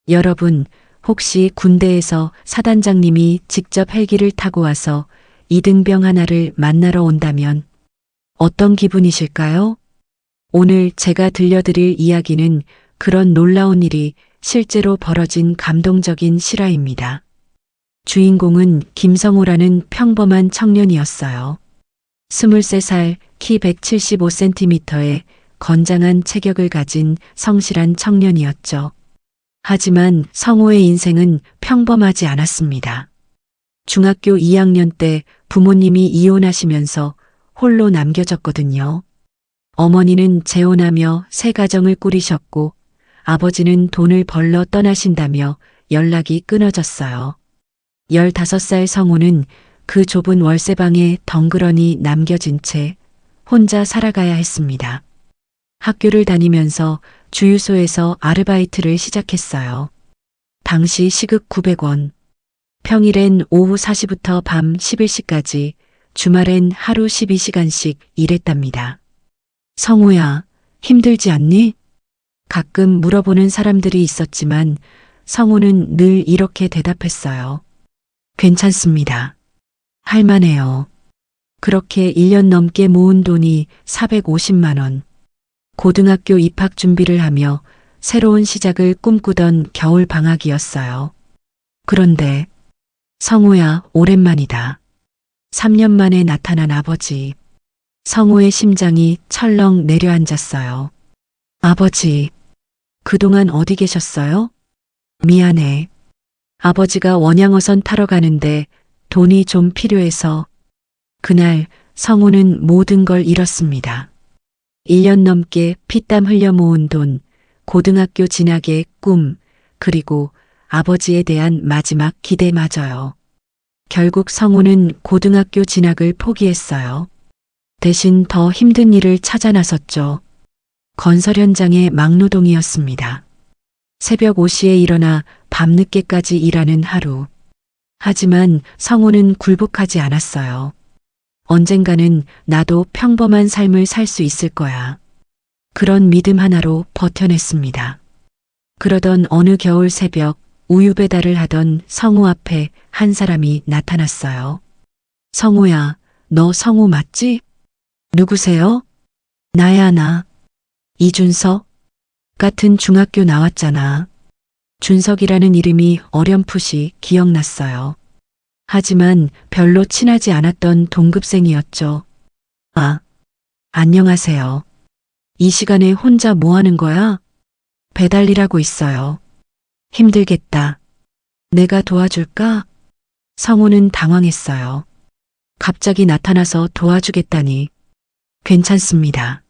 여러분, 혹시 군대에서 사단장님이 직접 헬기를 타고 와서 이등병 하나를 만나러 온다면 어떤 기분이실까요? 오늘 제가 들려드릴 이야기는 그런 놀라운 일이 실제로 벌어진 감동적인 실화입니다. 주인공은 김성호라는 평범한 청년이었어요. 23살, 키 175cm의 건장한 체격을 가진 성실한 청년이었죠. 하지만 성호의 인생은 평범하지 않았습니다. 중학교 2학년 때 부모님이 이혼하시면서 홀로 남겨졌거든요. 어머니는 재혼하며 새 가정을 꾸리셨고 아버지는 돈을 벌러 떠나신다며 연락이 끊어졌어요. 15살 성호는 그 좁은 월세방에 덩그러니 남겨진 채 혼자 살아가야 했습니다. 학교를 다니면서 주유소에서 아르바이트를 시작했어요. 당시 시급 900원. 평일엔 오후 4시부터 밤 11시까지, 주말엔 하루 12시간씩 일했답니다. 성호야, 힘들지 않니? 가끔 물어보는 사람들이 있었지만 성호는 늘 이렇게 대답했어요. 괜찮습니다. 할만해요. 그렇게 1년 넘게 모은 돈이 450만 원. 고등학교 입학 준비를 하며 새로운 시작을 꿈꾸던 겨울 방학이었어요. 그런데 성호야, 오랜만이다. 3년 만에 나타난 아버지. 성호의 심장이 철렁 내려앉았어요. 아버지, 그동안 어디 계셨어요? 미안해. 아버지가 원양어선 타러 가는데 돈이 좀 필요해서. 그날 성호는 모든 걸 잃었습니다. 1년 넘게 피땀 흘려 모은 돈, 고등학교 진학의 꿈, 그리고 아버지에 대한 마지막 기대마저요. 결국 성호는 고등학교 진학을 포기했어요. 대신 더 힘든 일을 찾아 나섰죠. 건설 현장의 막노동이었습니다. 새벽 5시에 일어나 밤늦게까지 일하는 하루. 하지만 성호는 굴복하지 않았어요. 언젠가는 나도 평범한 삶을 살 수 있을 거야. 그런 믿음 하나로 버텨냈습니다. 그러던 어느 겨울 새벽, 우유 배달을 하던 성호 앞에 한 사람이 나타났어요. 성호야, 너 성호 맞지? 누구세요? 나야, 나. 이준석? 같은 중학교 나왔잖아. 준석이라는 이름이 어렴풋이 기억났어요. 하지만 별로 친하지 않았던 동급생이었죠. 아, 안녕하세요. 이 시간에 혼자 뭐 하는 거야? 배달 일하고 있어요. 힘들겠다. 내가 도와줄까? 성호는 당황했어요. 갑자기 나타나서 도와주겠다니. 괜찮습니다.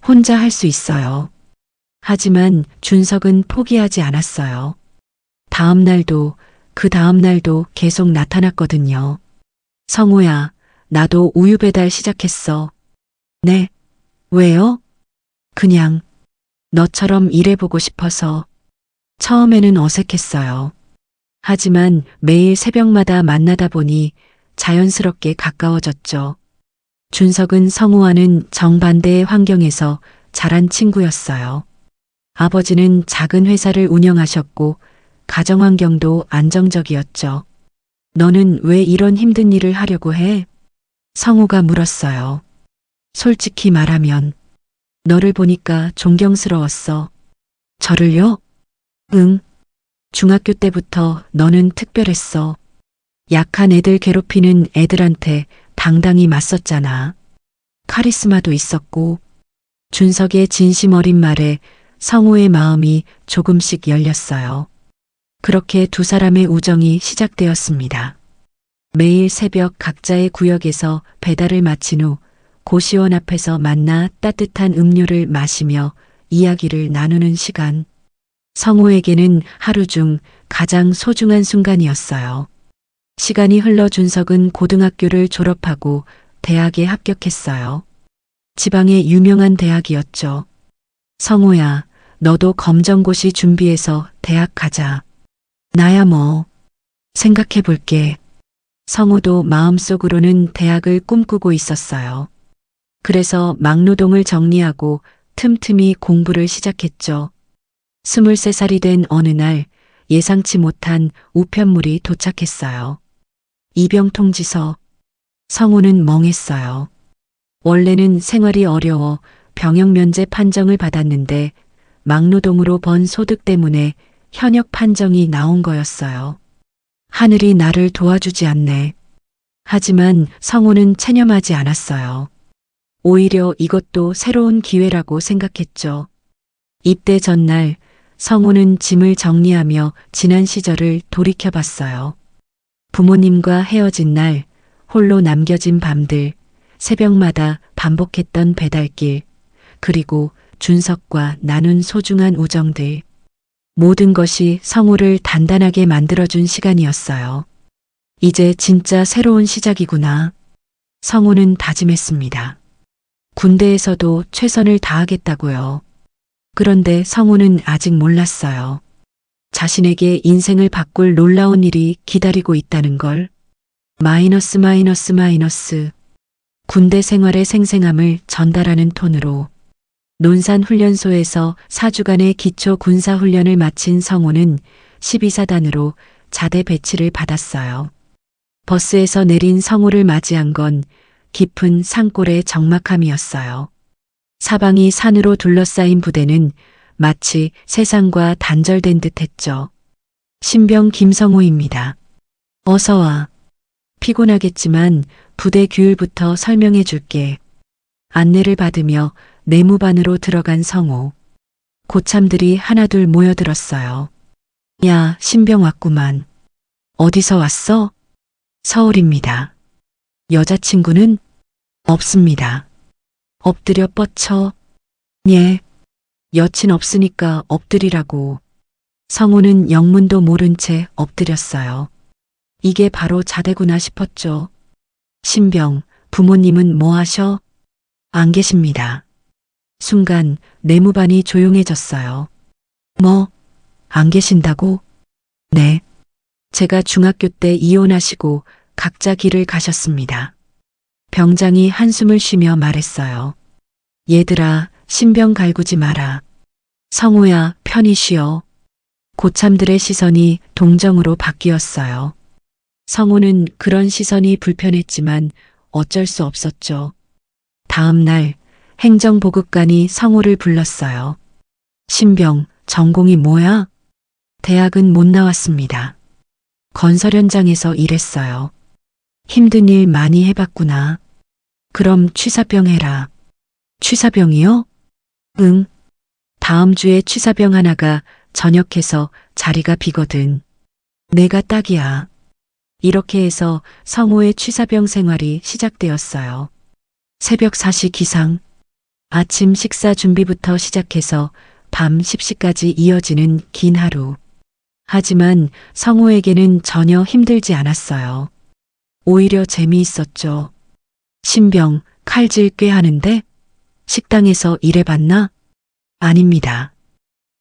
혼자 할 수 있어요. 하지만 준석은 포기하지 않았어요. 다음 날도 그 다음 날도 계속 나타났거든요. 성호야, 나도 우유 배달 시작했어. 네? 왜요? 그냥 너처럼 일해보고 싶어서. 처음에는 어색했어요. 하지만 매일 새벽마다 만나다 보니 자연스럽게 가까워졌죠. 준석은 성호와는 정반대의 환경에서 자란 친구였어요. 아버지는 작은 회사를 운영하셨고 가정 환경도 안정적이었죠. 너는 왜 이런 힘든 일을 하려고 해? 성호가 물었어요. 솔직히 말하면 너를 보니까 존경스러웠어. 저를요? 응. 중학교 때부터 너는 특별했어. 약한 애들 괴롭히는 애들한테 당당히 맞섰잖아. 카리스마도 있었고. 준석의 진심 어린 말에 성호의 마음이 조금씩 열렸어요. 그렇게 두 사람의 우정이 시작되었습니다. 매일 새벽 각자의 구역에서 배달을 마친 후 고시원 앞에서 만나 따뜻한 음료를 마시며 이야기를 나누는 시간. 성호에게는 하루 중 가장 소중한 순간이었어요. 시간이 흘러 준석은 고등학교를 졸업하고 대학에 합격했어요. 지방의 유명한 대학이었죠. 성호야, 너도 검정고시 준비해서 대학 가자. 나야 뭐. 생각해 볼게. 성호도 마음속으로는 대학을 꿈꾸고 있었어요. 그래서 막노동을 정리하고 틈틈이 공부를 시작했죠. 23살이 된 어느 날 예상치 못한 우편물이 도착했어요. 입영 통지서. 성우는 멍했어요. 원래는 생활이 어려워 병역 면제 판정을 받았는데 막노동으로 번 소득 때문에 현역 판정이 나온 거였어요. 하늘이 나를 도와주지 않네. 하지만 성우는 체념하지 않았어요. 오히려 이것도 새로운 기회라고 생각했죠. 입대 전날 성우는 짐을 정리하며 지난 시절을 돌이켜봤어요. 부모님과 헤어진 날, 홀로 남겨진 밤들, 새벽마다 반복했던 배달길, 그리고 준석과 나눈 소중한 우정들. 모든 것이 성우를 단단하게 만들어준 시간이었어요. 이제 진짜 새로운 시작이구나. 성우는 다짐했습니다. 군대에서도 최선을 다하겠다고요. 그런데 성우는 아직 몰랐어요. 자신에게 인생을 바꿀 놀라운 일이 기다리고 있다는 걸. 마이너스. 군대 생활의 생생함을 전달하는 톤으로. 논산훈련소에서 4주간의 기초 군사훈련을 마친 성우는 12사단으로 자대 배치를 받았어요. 버스에서 내린 성우를 맞이한 건 깊은 산골의 적막함이었어요. 사방이 산으로 둘러싸인 부대는 마치 세상과 단절된 듯 했죠. 신병 김성우입니다. 어서 와. 피곤하겠지만 부대 규율부터 설명해 줄게. 안내를 받으며 내무반으로 들어간 성우. 고참들이 하나둘 모여들었어요. 야, 신병 왔구만. 어디서 왔어? 서울입니다. 여자친구는? 없습니다. 엎드려 뻗쳐. 예. 여친 없으니까 엎드리라고. 성우는 영문도 모른 채 엎드렸어요. 이게 바로 자대구나 싶었죠. 신병, 부모님은 뭐 하셔? 안 계십니다. 순간 내무반이 조용해졌어요. 뭐? 안 계신다고? 네. 제가 중학교 때 이혼하시고 각자 길을 가셨습니다. 병장이 한숨을 쉬며 말했어요. 얘들아, 신병 갈구지 마라. 성우야, 편히 쉬어. 고참들의 시선이 동정으로 바뀌었어요. 성우는 그런 시선이 불편했지만 어쩔 수 없었죠. 다음 날 행정보급관이 성우를 불렀어요. 신병, 전공이 뭐야? 대학은 못 나왔습니다. 건설 현장에서 일했어요. 힘든 일 많이 해봤구나. 그럼 취사병 해라. 취사병이요? 응. 다음 주에 취사병 하나가 전역해서 자리가 비거든. 내가 딱이야. 이렇게 해서 성우의 취사병 생활이 시작되었어요. 새벽 4시 기상, 아침 식사 준비부터 시작해서 밤 10시까지 이어지는 긴 하루. 하지만 성우에게는 전혀 힘들지 않았어요. 오히려 재미있었죠. 신병, 칼질 꽤 하는데? 식당에서 일해봤나? 아닙니다.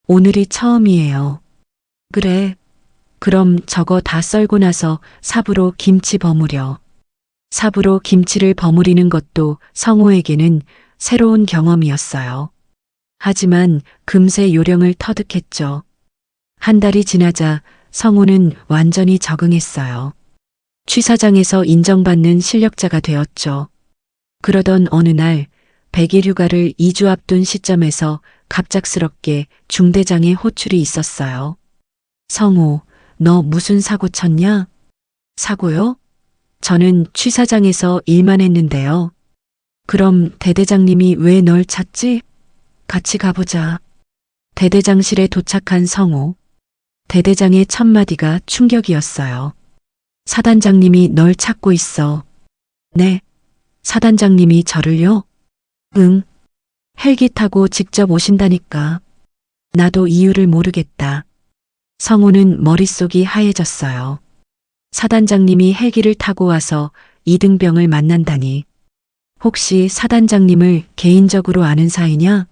오늘이 처음이에요. 그래. 그럼 저거 다 썰고 나서 삽으로 김치 버무려. 삽으로 김치를 버무리는 것도 성우에게는 새로운 경험이었어요. 하지만 금세 요령을 터득했죠. 한 달이 지나자 성우는 완전히 적응했어요. 취사장에서 인정받는 실력자가 되었죠. 그러던 어느 날 100일 휴가를 2주 앞둔 시점에서 갑작스럽게 중대장의 호출이 있었어요. 성우, 너 무슨 사고 쳤냐? 사고요? 저는 취사장에서 일만 했는데요. 그럼 대대장님이 왜 널 찾지? 같이 가보자. 대대장실에 도착한 성우. 대대장의 첫 마디가 충격이었어요. 사단장님이 널 찾고 있어. 네. 사단장님이 저를요? 응. 헬기 타고 직접 오신다니까. 나도 이유를 모르겠다. 성우는 머릿속이 하얘졌어요. 사단장님이 헬기를 타고 와서 이등병을 만난다니. 혹시 사단장님을 개인적으로 아는 사이냐?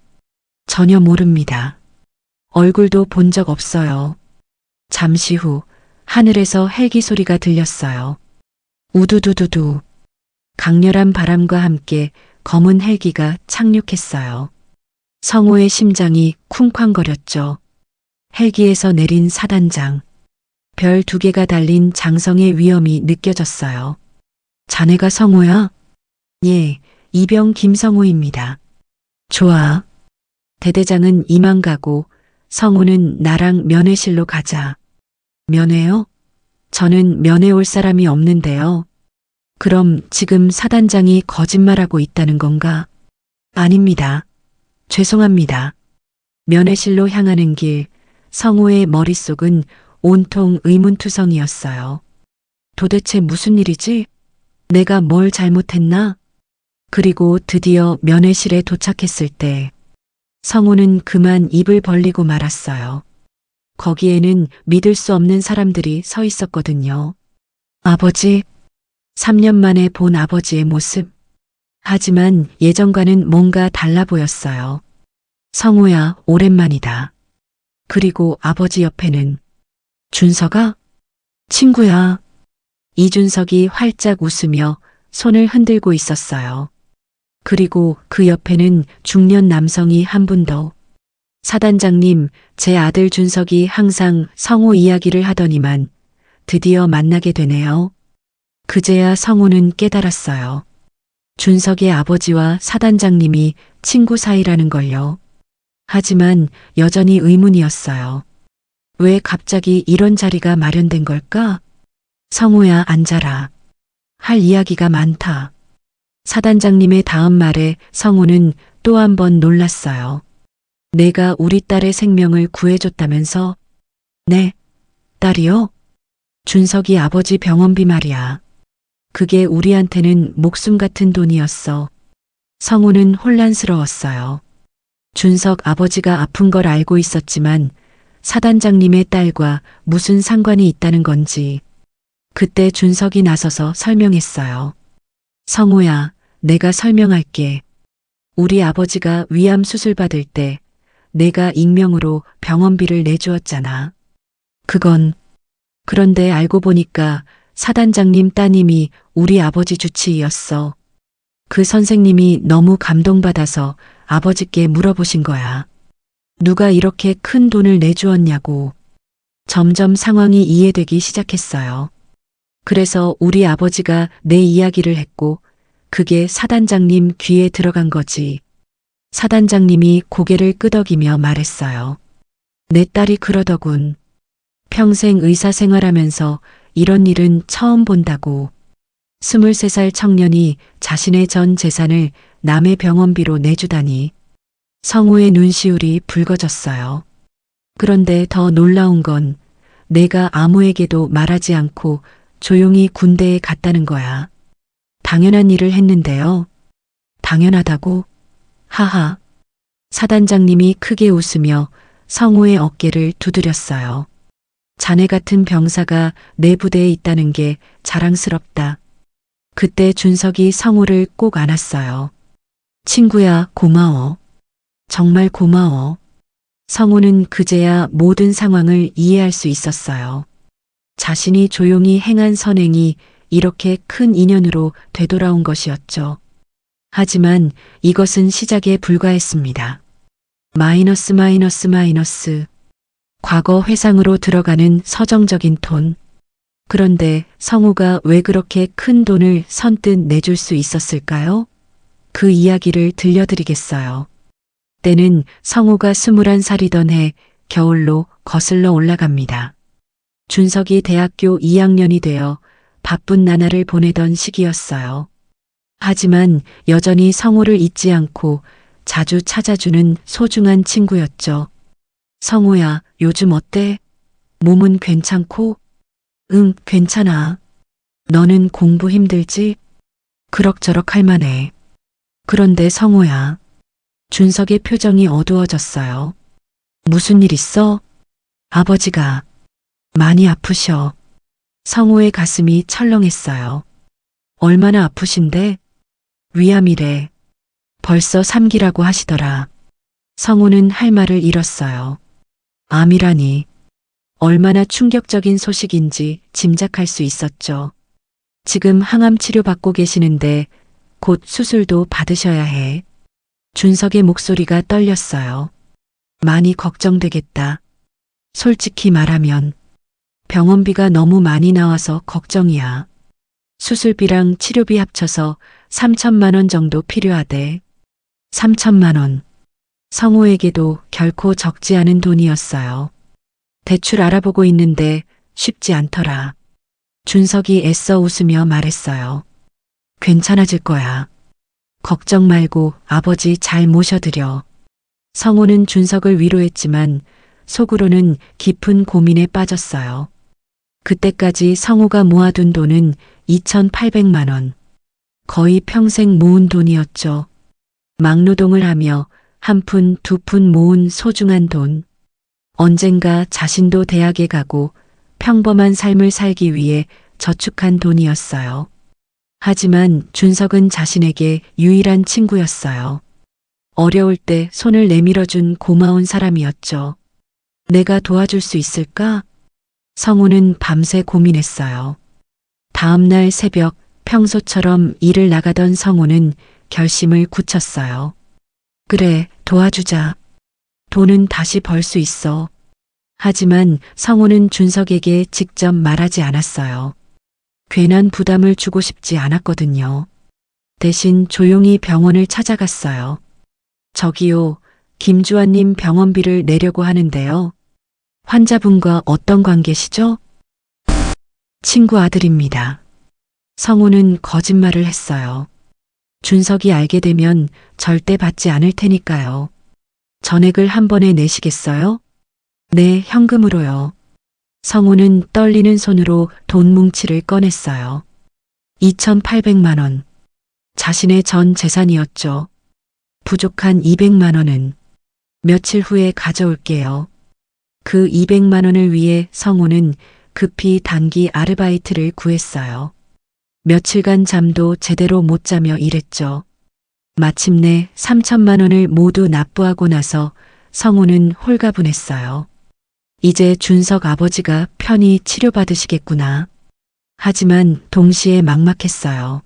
전혀 모릅니다. 얼굴도 본 적 없어요. 잠시 후 하늘에서 헬기 소리가 들렸어요. 우두두두두. 강렬한 바람과 함께 검은 헬기가 착륙했어요. 성우의 심장이 쿵쾅거렸죠. 헬기에서 내린 사단장. 별 2개가 달린 장성의 위엄이 느껴졌어요. 자네가 성우야? 예, 이병 김성우입니다. 좋아. 대대장은 이만 가고 성우는 나랑 면회실로 가자. 면회요? 저는 면회 올 사람이 없는데요. 그럼 지금 사단장이 거짓말하고 있다는 건가? 아닙니다. 죄송합니다. 면회실로 향하는 길, 성우의 머릿속은 온통 의문투성이었어요. 도대체 무슨 일이지? 내가 뭘 잘못했나? 그리고 드디어 면회실에 도착했을 때 성우는 그만 입을 벌리고 말았어요. 거기에는 믿을 수 없는 사람들이 서 있었거든요. 아버지, 3년 만에 본 아버지의 모습. 하지만 예전과는 뭔가 달라 보였어요. 성우야, 오랜만이다. 그리고 아버지 옆에는 준석아? 친구야. 이준석이 활짝 웃으며 손을 흔들고 있었어요. 그리고 그 옆에는 중년 남성이 한 분 더. 사단장님, 제 아들 준석이 항상 성우 이야기를 하더니만 드디어 만나게 되네요. 그제야 성우는 깨달았어요. 준석의 아버지와 사단장님이 친구 사이라는 걸요. 하지만 여전히 의문이었어요. 왜 갑자기 이런 자리가 마련된 걸까? 성우야, 앉아라. 할 이야기가 많다. 사단장님의 다음 말에 성우는 또 한 번 놀랐어요. 내가 우리 딸의 생명을 구해줬다면서? 네, 딸이요? 준석이 아버지 병원비 말이야. 그게 우리한테는 목숨 같은 돈이었어. 성우는 혼란스러웠어요. 준석 아버지가 아픈 걸 알고 있었지만 사단장님의 딸과 무슨 상관이 있다는 건지 그때 준석이 나서서 설명했어요. 성우야, 내가 설명할게. 우리 아버지가 위암 수술 받을 때 내가 익명으로 병원비를 내주었잖아. 그런데 알고 보니까 사단장님 따님이 우리 아버지 주치의였어. 그 선생님이 너무 감동받아서 아버지께 물어보신 거야. 누가 이렇게 큰 돈을 내주었냐고. 점점 상황이 이해되기 시작했어요. 그래서 우리 아버지가 내 이야기를 했고 그게 사단장님 귀에 들어간 거지. 사단장님이 고개를 끄덕이며 말했어요. 내 딸이 그러더군. 평생 의사 생활하면서 이런 일은 처음 본다고. 23살 청년이 자신의 전 재산을 남의 병원비로 내주다니. 성우의 눈시울이 붉어졌어요. 그런데 더 놀라운 건 내가 아무에게도 말하지 않고 조용히 군대에 갔다는 거야. 당연한 일을 했는데요. 당연하다고? 하하. 사단장님이 크게 웃으며 성우의 어깨를 두드렸어요. 자네 같은 병사가 내 부대에 있다는 게 자랑스럽다. 그때 준석이 성우를 꼭 안았어요. 친구야, 고마워. 정말 고마워. 성우는 그제야 모든 상황을 이해할 수 있었어요. 자신이 조용히 행한 선행이 이렇게 큰 인연으로 되돌아온 것이었죠. 하지만 이것은 시작에 불과했습니다. 마이너스. 과거 회상으로 들어가는 서정적인 톤. 그런데 성우가 왜 그렇게 큰 돈을 선뜻 내줄 수 있었을까요? 그 이야기를 들려드리겠어요. 때는 성우가 21살이던 해 겨울로 거슬러 올라갑니다. 준석이 대학교 2학년이 되어 바쁜 나날을 보내던 시기였어요. 하지만 여전히 성우를 잊지 않고 자주 찾아주는 소중한 친구였죠. 성우야, 요즘 어때? 몸은 괜찮고? 응, 괜찮아. 너는 공부 힘들지? 그럭저럭 할 만해. 그런데 성우야. 준석의 표정이 어두워졌어요. 무슨 일 있어? 아버지가 많이 아프셔. 성우의 가슴이 철렁했어요. 얼마나 아프신데? 위암이래. 벌써 3기라고 하시더라. 성우는 할 말을 잃었어요. 암이라니. 얼마나 충격적인 소식인지 짐작할 수 있었죠. 지금 항암 치료 받고 계시는데 곧 수술도 받으셔야 해. 준석의 목소리가 떨렸어요. 많이 걱정되겠다. 솔직히 말하면 병원비가 너무 많이 나와서 걱정이야. 수술비랑 치료비 합쳐서 3천만 원 정도 필요하대. 3천만 원. 성우에게도 결코 적지 않은 돈이었어요. 대출 알아보고 있는데 쉽지 않더라. 준석이 애써 웃으며 말했어요. 괜찮아질 거야. 걱정 말고 아버지 잘 모셔드려. 성우는 준석을 위로했지만 속으로는 깊은 고민에 빠졌어요. 그때까지 성우가 모아둔 돈은 2,800만 원. 거의 평생 모은 돈이었죠. 막노동을 하며 한 푼, 두 푼 모은 소중한 돈. 언젠가 자신도 대학에 가고 평범한 삶을 살기 위해 저축한 돈이었어요. 하지만 준석은 자신에게 유일한 친구였어요. 어려울 때 손을 내밀어준 고마운 사람이었죠. 내가 도와줄 수 있을까? 성우는 밤새 고민했어요. 다음 날 새벽 평소처럼 일을 나가던 성우는 결심을 굳혔어요. 그래, 도와주자. 돈은 다시 벌 수 있어. 하지만 성우는 준석에게 직접 말하지 않았어요. 괜한 부담을 주고 싶지 않았거든요. 대신 조용히 병원을 찾아갔어요. 저기요, 김주환님 병원비를 내려고 하는데요. 환자분과 어떤 관계시죠? 친구 아들입니다. 성우는 거짓말을 했어요. 준석이 알게 되면 절대 받지 않을 테니까요. 전액을 한 번에 내시겠어요? 네, 현금으로요. 성우는 떨리는 손으로 돈 뭉치를 꺼냈어요. 2,800만 원. 자신의 전 재산이었죠. 부족한 200만 원은 며칠 후에 가져올게요. 그 200만 원을 위해 성우는 급히 단기 아르바이트를 구했어요. 며칠간 잠도 제대로 못 자며 일했죠. 마침내 3천만 원을 모두 납부하고 나서 성우는 홀가분했어요. 이제 준석 아버지가 편히 치료받으시겠구나. 하지만 동시에 막막했어요.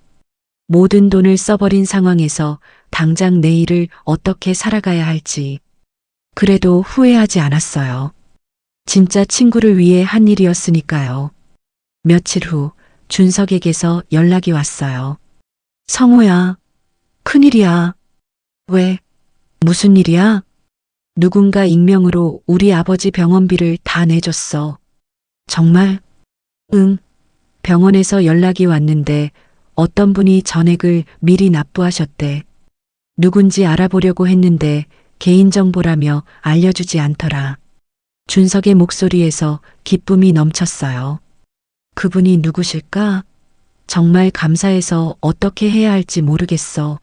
모든 돈을 써버린 상황에서 당장 내일을 어떻게 살아가야 할지. 그래도 후회하지 않았어요. 진짜 친구를 위해 한 일이었으니까요. 며칠 후 준석에게서 연락이 왔어요. 성우야, 큰일이야. 왜? 무슨 일이야? 누군가 익명으로 우리 아버지 병원비를 다 내줬어. 정말? 응. 병원에서 연락이 왔는데 어떤 분이 전액을 미리 납부하셨대. 누군지 알아보려고 했는데 개인정보라며 알려주지 않더라. 준석의 목소리에서 기쁨이 넘쳤어요. 그분이 누구실까? 정말 감사해서 어떻게 해야 할지 모르겠어.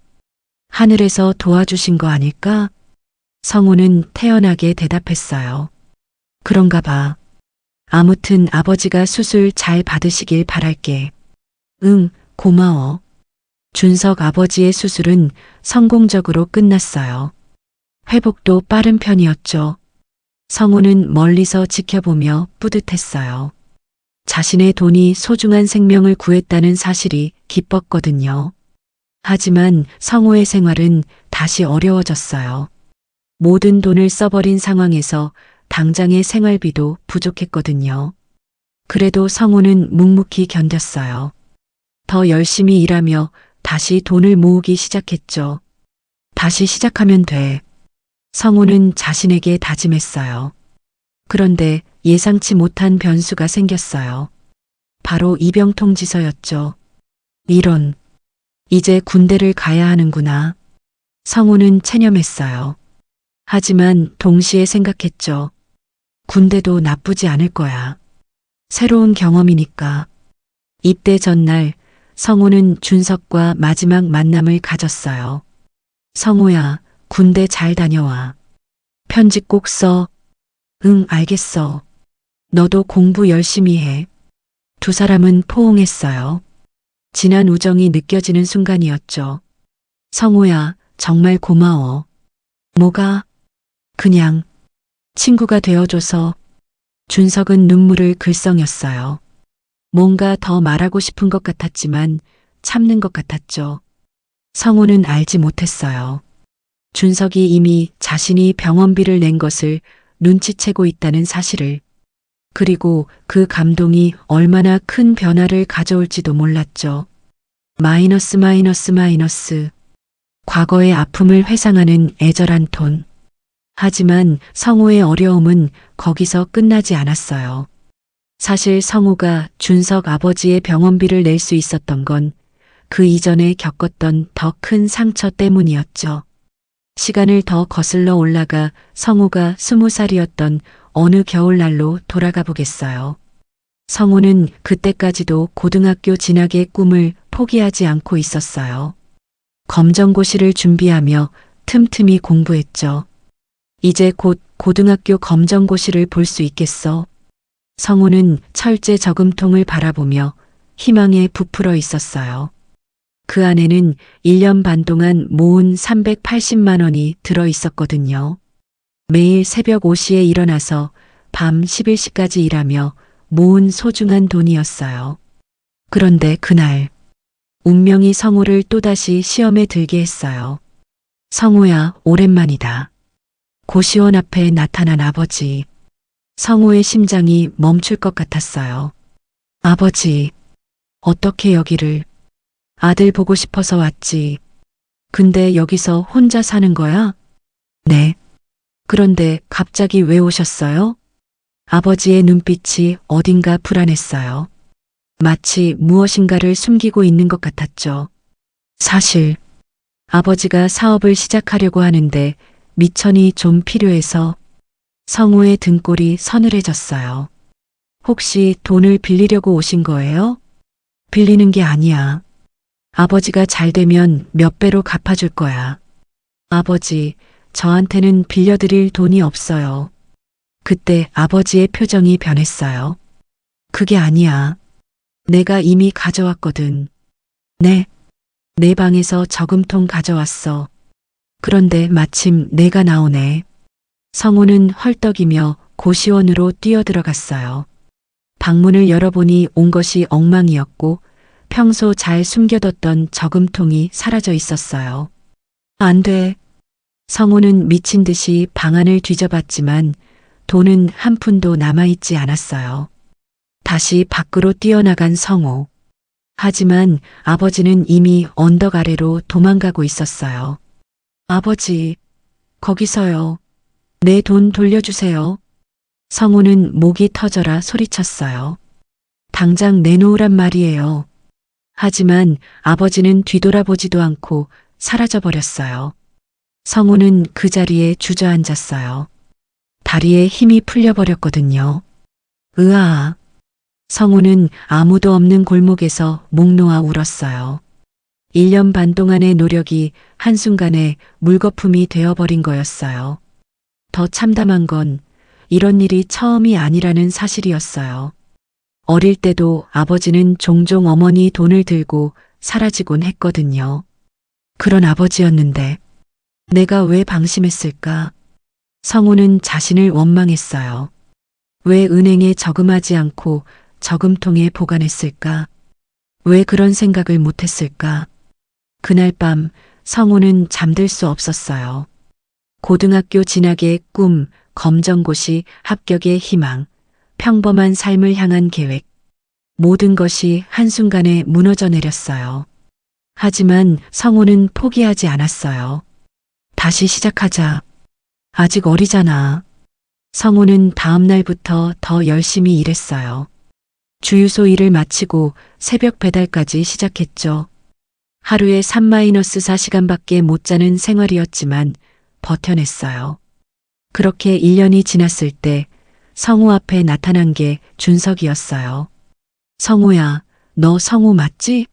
하늘에서 도와주신 거 아닐까? 성우는 태연하게 대답했어요. 그런가 봐. 아무튼 아버지가 수술 잘 받으시길 바랄게. 응, 고마워. 준석 아버지의 수술은 성공적으로 끝났어요. 회복도 빠른 편이었죠. 성우는 멀리서 지켜보며 뿌듯했어요. 자신의 돈이 소중한 생명을 구했다는 사실이 기뻤거든요. 하지만 성우의 생활은 다시 어려워졌어요. 모든 돈을 써버린 상황에서 당장의 생활비도 부족했거든요. 그래도 성우는 묵묵히 견뎠어요. 더 열심히 일하며 다시 돈을 모으기 시작했죠. 다시 시작하면 돼. 성우는 자신에게 다짐했어요. 그런데 예상치 못한 변수가 생겼어요. 바로 입영통지서였죠. 이런, 이제 군대를 가야 하는구나. 성우는 체념했어요. 하지만 동시에 생각했죠. 군대도 나쁘지 않을 거야. 새로운 경험이니까. 입대 전날 성우는 준석과 마지막 만남을 가졌어요. 성우야, 군대 잘 다녀와. 편지 꼭 써. 응, 알겠어. 너도 공부 열심히 해. 두 사람은 포옹했어요. 진한 우정이 느껴지는 순간이었죠. 성우야, 정말 고마워. 뭐가? 그냥 친구가 되어줘서. 준석은 눈물을 글썽였어요. 뭔가 더 말하고 싶은 것 같았지만 참는 것 같았죠. 성우는 알지 못했어요. 준석이 이미 자신이 병원비를 낸 것을 눈치채고 있다는 사실을. 그리고 그 감동이 얼마나 큰 변화를 가져올지도 몰랐죠. 마이너스 마이너스 마이너스. 과거의 아픔을 회상하는 애절한 톤. 하지만 성우의 어려움은 거기서 끝나지 않았어요. 사실 성우가 준석 아버지의 병원비를 낼 수 있었던 건 그 이전에 겪었던 더 큰 상처 때문이었죠. 시간을 더 거슬러 올라가 성우가 20살이었던 어느 겨울날로 돌아가 보겠어요. 성우는 그때까지도 고등학교 진학의 꿈을 포기하지 않고 있었어요. 검정고시를 준비하며 틈틈이 공부했죠. 이제 곧 고등학교 검정고시를 볼 수 있겠어. 성우는 철제 저금통을 바라보며 희망에 부풀어 있었어요. 그 안에는 1년 반 동안 모은 380만 원이 들어 있었거든요. 매일 새벽 5시에 일어나서 밤 11시까지 일하며 모은 소중한 돈이었어요. 그런데 그날 운명이 성우를 또다시 시험에 들게 했어요. 성우야, 오랜만이다. 고시원 앞에 나타난 아버지. 성우의 심장이 멈출 것 같았어요. 아버지, 어떻게 여기를? 아들 보고 싶어서 왔지. 근데 여기서 혼자 사는 거야? 네. 그런데 갑자기 왜 오셨어요? 아버지의 눈빛이 어딘가 불안했어요. 마치 무엇인가를 숨기고 있는 것 같았죠. 사실 아버지가 사업을 시작하려고 하는데 미천이 좀 필요해서. 성우의 등골이 서늘해졌어요. 혹시 돈을 빌리려고 오신 거예요? 빌리는 게 아니야. 아버지가 잘 되면 몇 배로 갚아줄 거야. 아버지, 저한테는 빌려드릴 돈이 없어요. 그때 아버지의 표정이 변했어요. 그게 아니야. 내가 이미 가져왔거든. 네. 내 방에서 저금통 가져왔어. 그런데 마침 내가 나오네. 성우는 헐떡이며 고시원으로 뛰어들어갔어요. 방문을 열어보니 온 것이 엉망이었고 평소 잘 숨겨뒀던 저금통이 사라져 있었어요. 안 돼. 성우는 미친 듯이 방안을 뒤져봤지만 돈은 한 푼도 남아있지 않았어요. 다시 밖으로 뛰어나간 성우. 하지만 아버지는 이미 언덕 아래로 도망가고 있었어요. 아버지, 거기서요. 내 돈 돌려주세요. 성우는 목이 터져라 소리쳤어요. 당장 내놓으란 말이에요. 하지만 아버지는 뒤돌아보지도 않고 사라져버렸어요. 성우는 그 자리에 주저앉았어요. 다리에 힘이 풀려버렸거든요. 으아. 성우는 아무도 없는 골목에서 목 놓아 울었어요. 1년 반 동안의 노력이 한순간에 물거품이 되어버린 거였어요. 더 참담한 건 이런 일이 처음이 아니라는 사실이었어요. 어릴 때도 아버지는 종종 어머니 돈을 들고 사라지곤 했거든요. 그런 아버지였는데 내가 왜 방심했을까? 성우는 자신을 원망했어요. 왜 은행에 저금하지 않고 저금통에 보관했을까? 왜 그런 생각을 못했을까? 그날 밤 성우는 잠들 수 없었어요. 고등학교 진학의 꿈, 검정고시 합격의 희망, 평범한 삶을 향한 계획. 모든 것이 한순간에 무너져 내렸어요. 하지만 성우는 포기하지 않았어요. 다시 시작하자. 아직 어리잖아. 성우는 다음 날부터 더 열심히 일했어요. 주유소 일을 마치고 새벽 배달까지 시작했죠. 하루에 3-4시간밖에 못 자는 생활이었지만 버텨냈어요. 그렇게 1년이 지났을 때 성우 앞에 나타난 게 준석이었어요. 성우야, 너 성우 맞지?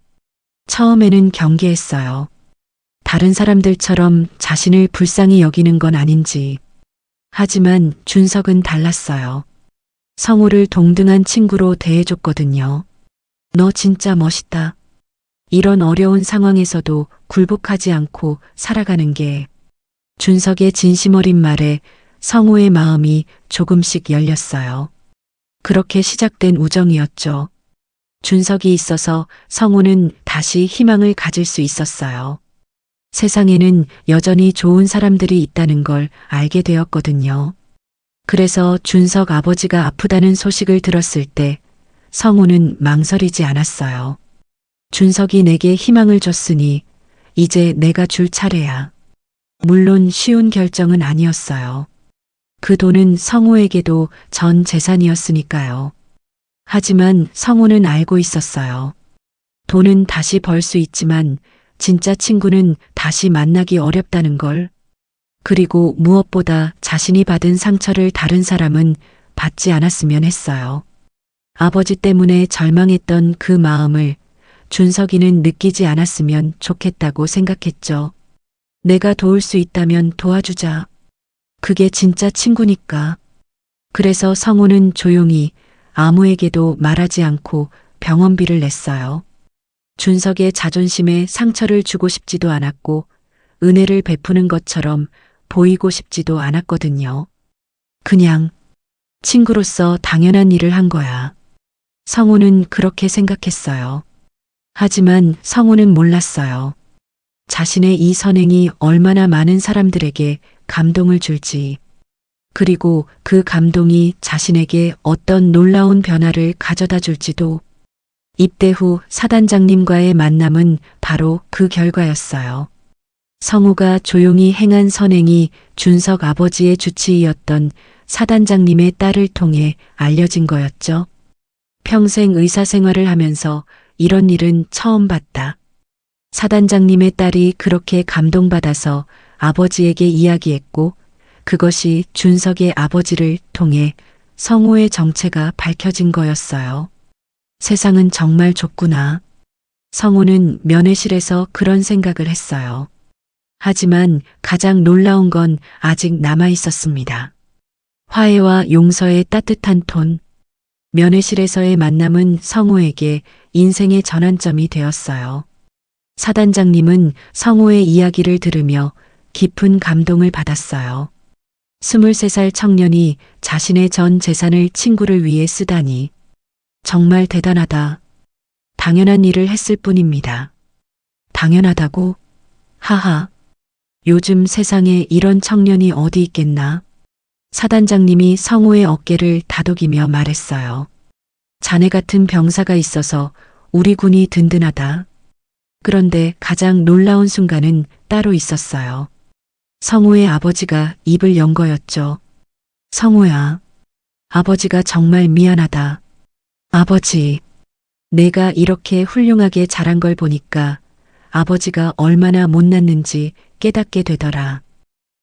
처음에는 경계했어요. 다른 사람들처럼 자신을 불쌍히 여기는 건 아닌지. 하지만 준석은 달랐어요. 성우를 동등한 친구로 대해줬거든요. 너 진짜 멋있다. 이런 어려운 상황에서도 굴복하지 않고 살아가는 게. 준석의 진심 어린 말에 성우의 마음이 조금씩 열렸어요. 그렇게 시작된 우정이었죠. 준석이 있어서 성우는 다시 희망을 가질 수 있었어요. 세상에는 여전히 좋은 사람들이 있다는 걸 알게 되었거든요. 그래서 준석 아버지가 아프다는 소식을 들었을 때 성우는 망설이지 않았어요. 준석이 내게 희망을 줬으니 이제 내가 줄 차례야. 물론 쉬운 결정은 아니었어요. 그 돈은 성우에게도 전 재산이었으니까요. 하지만 성우는 알고 있었어요. 돈은 다시 벌 수 있지만 진짜 친구는 다시 만나기 어렵다는 걸. 그리고 무엇보다 자신이 받은 상처를 다른 사람은 받지 않았으면 했어요. 아버지 때문에 절망했던 그 마음을 준석이는 느끼지 않았으면 좋겠다고 생각했죠. 내가 도울 수 있다면 도와주자. 그게 진짜 친구니까. 그래서 성우는 조용히 아무에게도 말하지 않고 병원비를 냈어요. 준석의 자존심에 상처를 주고 싶지도 않았고 은혜를 베푸는 것처럼 보이고 싶지도 않았거든요. 그냥 친구로서 당연한 일을 한 거야. 성우는 그렇게 생각했어요. 하지만 성우는 몰랐어요. 자신의 이 선행이 얼마나 많은 사람들에게 감동을 줄지, 그리고 그 감동이 자신에게 어떤 놀라운 변화를 가져다 줄지도. 입대 후 사단장님과의 만남은 바로 그 결과였어요. 성우가 조용히 행한 선행이 준석 아버지의 주치의였던 사단장님의 딸을 통해 알려진 거였죠. 평생 의사 생활을 하면서 이런 일은 처음 봤다. 사단장님의 딸이 그렇게 감동받아서 아버지에게 이야기했고 그것이 준석의 아버지를 통해 성우의 정체가 밝혀진 거였어요. 세상은 정말 좁구나. 성우는 면회실에서 그런 생각을 했어요. 하지만 가장 놀라운 건 아직 남아 있었습니다. 화해와 용서의 따뜻한 톤. 면회실에서의 만남은 성우에게 인생의 전환점이 되었어요. 사단장님은 성우의 이야기를 들으며 깊은 감동을 받았어요. 23살 청년이 자신의 전 재산을 친구를 위해 쓰다니. 정말 대단하다. 당연한 일을 했을 뿐입니다. 당연하다고? 하하. 요즘 세상에 이런 청년이 어디 있겠나? 사단장님이 성우의 어깨를 다독이며 말했어요. 자네 같은 병사가 있어서 우리 군이 든든하다. 그런데 가장 놀라운 순간은 따로 있었어요. 성우의 아버지가 입을 연 거였죠. 성우야, 아버지가 정말 미안하다. 아버지, 내가 이렇게 훌륭하게 자란 걸 보니까 아버지가 얼마나 못났는지 깨닫게 되더라.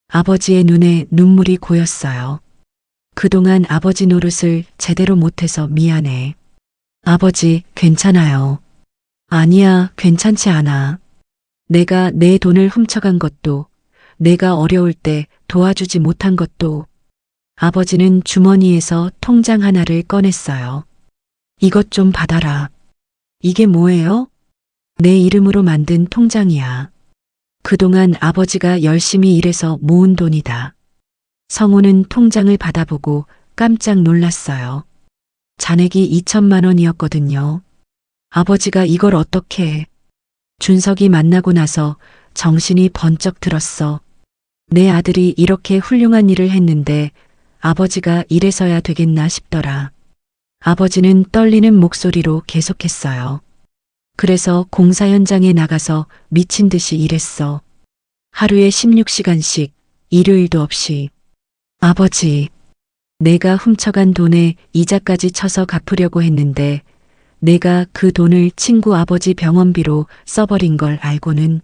아버지의 눈에 눈물이 고였어요. 그동안 아버지 노릇을 제대로 못해서 미안해. 아버지, 괜찮아요. 아니야, 괜찮지 않아. 내가 내 돈을 훔쳐간 것도, 내가 어려울 때 도와주지 못한 것도. 아버지는 주머니에서 통장 하나를 꺼냈어요. 이것 좀 받아라. 이게 뭐예요? 내 이름으로 만든 통장이야. 그동안 아버지가 열심히 일해서 모은 돈이다. 성우는 통장을 받아보고 깜짝 놀랐어요. 잔액이 2천만 원이었거든요. 아버지가 이걸 어떻게 해? 준석이 만나고 나서 정신이 번쩍 들었어. 내 아들이 이렇게 훌륭한 일을 했는데 아버지가 이래서야 되겠나 싶더라. 아버지는 떨리는 목소리로 계속했어요. 그래서 공사 현장에 나가서 미친 듯이 일했어. 하루에 16시간씩 일요일도 없이. 아버지, 내가 훔쳐간 돈에 이자까지 쳐서 갚으려고 했는데 내가 그 돈을 친구 아버지 병원비로 써버린 걸 알고는.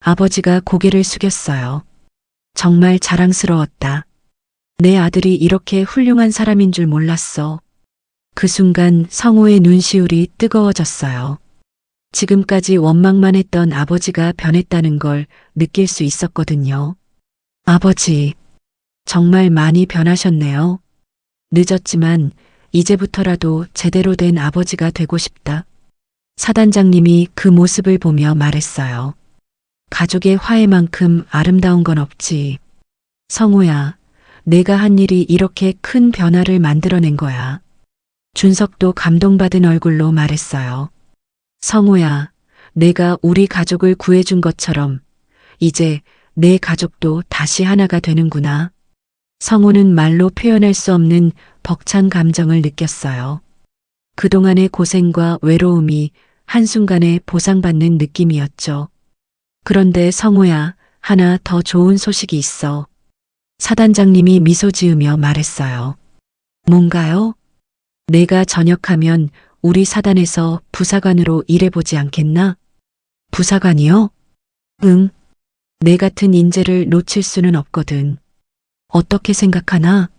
아버지가 고개를 숙였어요. 정말 자랑스러웠다. 내 아들이 이렇게 훌륭한 사람인 줄 몰랐어. 그 순간 성우의 눈시울이 뜨거워졌어요. 지금까지 원망만 했던 아버지가 변했다는 걸 느낄 수 있었거든요. 아버지, 정말 많이 변하셨네요. 늦었지만 이제부터라도 제대로 된 아버지가 되고 싶다. 사단장님이 그 모습을 보며 말했어요. 가족의 화해만큼 아름다운 건 없지. 성우야, 내가 한 일이 이렇게 큰 변화를 만들어낸 거야. 준석도 감동받은 얼굴로 말했어요. 성우야, 내가 우리 가족을 구해준 것처럼 이제 내 가족도 다시 하나가 되는구나. 성우는 말로 표현할 수 없는 벅찬 감정을 느꼈어요. 그동안의 고생과 외로움이 한순간에 보상받는 느낌이었죠. 그런데 성우야, 하나 더 좋은 소식이 있어. 사단장님이 미소 지으며 말했어요. 뭔가요? 내가 전역하면 우리 사단에서 부사관으로 일해보지 않겠나? 부사관이요? 응. 내 같은 인재를 놓칠 수는 없거든. 어떻게 생각하나?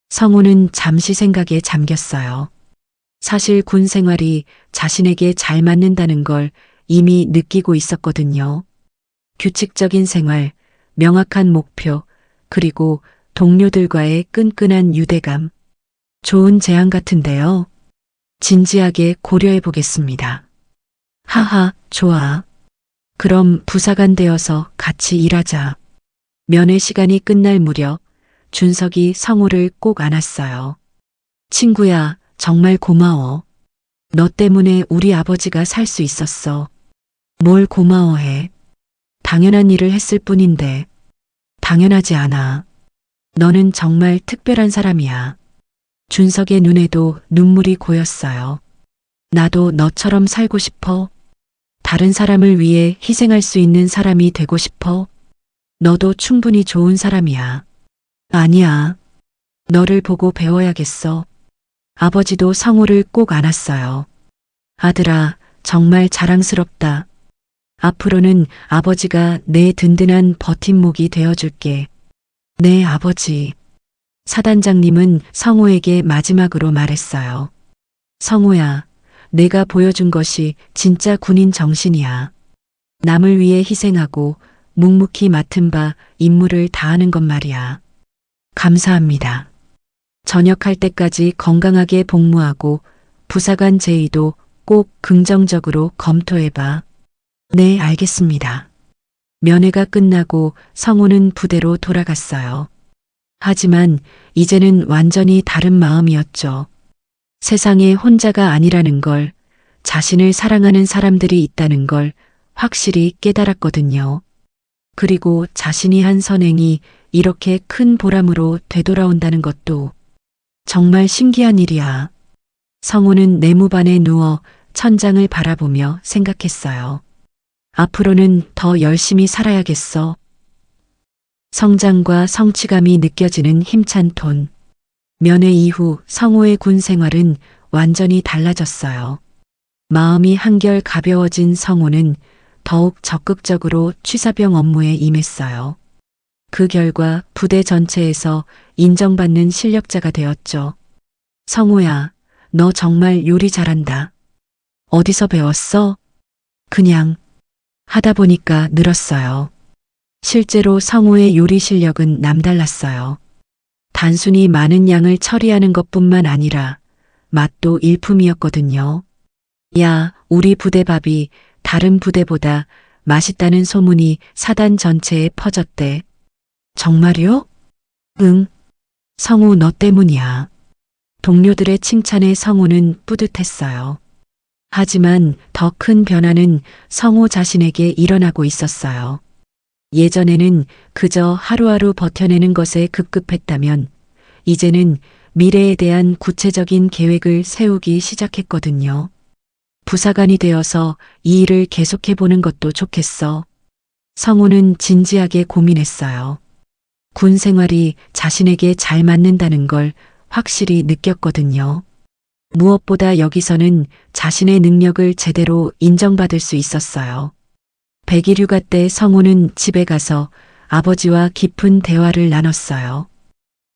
성우는 잠시 생각에 잠겼어요. 사실 군 생활이 자신에게 잘 맞는다는 걸 이미 느끼고 있었거든요. 규칙적인 생활, 명확한 목표, 그리고 동료들과의 끈끈한 유대감. 좋은 제안 같은데요. 진지하게 고려해 보겠습니다. 하하, 좋아. 그럼 부사관 되어서 같이 일하자. 면회 시간이 끝날 무렵 준석이 성우를 꼭 안았어요. 친구야, 정말 고마워. 너 때문에 우리 아버지가 살 수 있었어. 뭘 고마워해. 당연한 일을 했을 뿐인데. 당연하지 않아. 너는 정말 특별한 사람이야. 준석의 눈에도 눈물이 고였어요. 나도 너처럼 살고 싶어. 다른 사람을 위해 희생할 수 있는 사람이 되고 싶어. 너도 충분히 좋은 사람이야. 아니야. 너를 보고 배워야겠어. 아버지도 성우를 꼭 안았어요. 아들아, 정말 자랑스럽다. 앞으로는 아버지가 내 든든한 버팀목이 되어줄게. 네, 아버지. 사단장님은 성우에게 마지막으로 말했어요. 성우야, 내가 보여준 것이 진짜 군인 정신이야. 남을 위해 희생하고 묵묵히 맡은 바 임무를 다하는 것 말이야. 감사합니다. 전역할 때까지 건강하게 복무하고 부사관 제의도 꼭 긍정적으로 검토해봐. 네, 알겠습니다. 면회가 끝나고 성우는 부대로 돌아갔어요. 하지만 이제는 완전히 다른 마음이었죠. 세상에 혼자가 아니라는 걸, 자신을 사랑하는 사람들이 있다는 걸 확실히 깨달았거든요. 그리고 자신이 한 선행이 이렇게 큰 보람으로 되돌아온다는 것도 정말 신기한 일이야. 성우는 내무반에 누워 천장을 바라보며 생각했어요. 앞으로는 더 열심히 살아야겠어. 성장과 성취감이 느껴지는 힘찬 톤. 면회 이후 성우의 군 생활은 완전히 달라졌어요. 마음이 한결 가벼워진 성우는 더욱 적극적으로 취사병 업무에 임했어요. 그 결과 부대 전체에서 인정받는 실력자가 되었죠. 성우야, 너 정말 요리 잘한다. 어디서 배웠어? 그냥 하다 보니까 늘었어요. 실제로 성우의 요리 실력은 남달랐어요. 단순히 많은 양을 처리하는 것뿐만 아니라 맛도 일품이었거든요. 야, 우리 부대 밥이 다른 부대보다 맛있다는 소문이 사단 전체에 퍼졌대. 정말요? 응. 성우 너 때문이야. 동료들의 칭찬에 성우는 뿌듯했어요. 하지만 더 큰 변화는 성우 자신에게 일어나고 있었어요. 예전에는 그저 하루하루 버텨내는 것에 급급했다면 이제는 미래에 대한 구체적인 계획을 세우기 시작했거든요. 부사관이 되어서 이 일을 계속해보는 것도 좋겠어. 성우는 진지하게 고민했어요. 군 생활이 자신에게 잘 맞는다는 걸 확실히 느꼈거든요. 무엇보다 여기서는 자신의 능력을 제대로 인정받을 수 있었어요. 백일휴가 때 성우는 집에 가서 아버지와 깊은 대화를 나눴어요.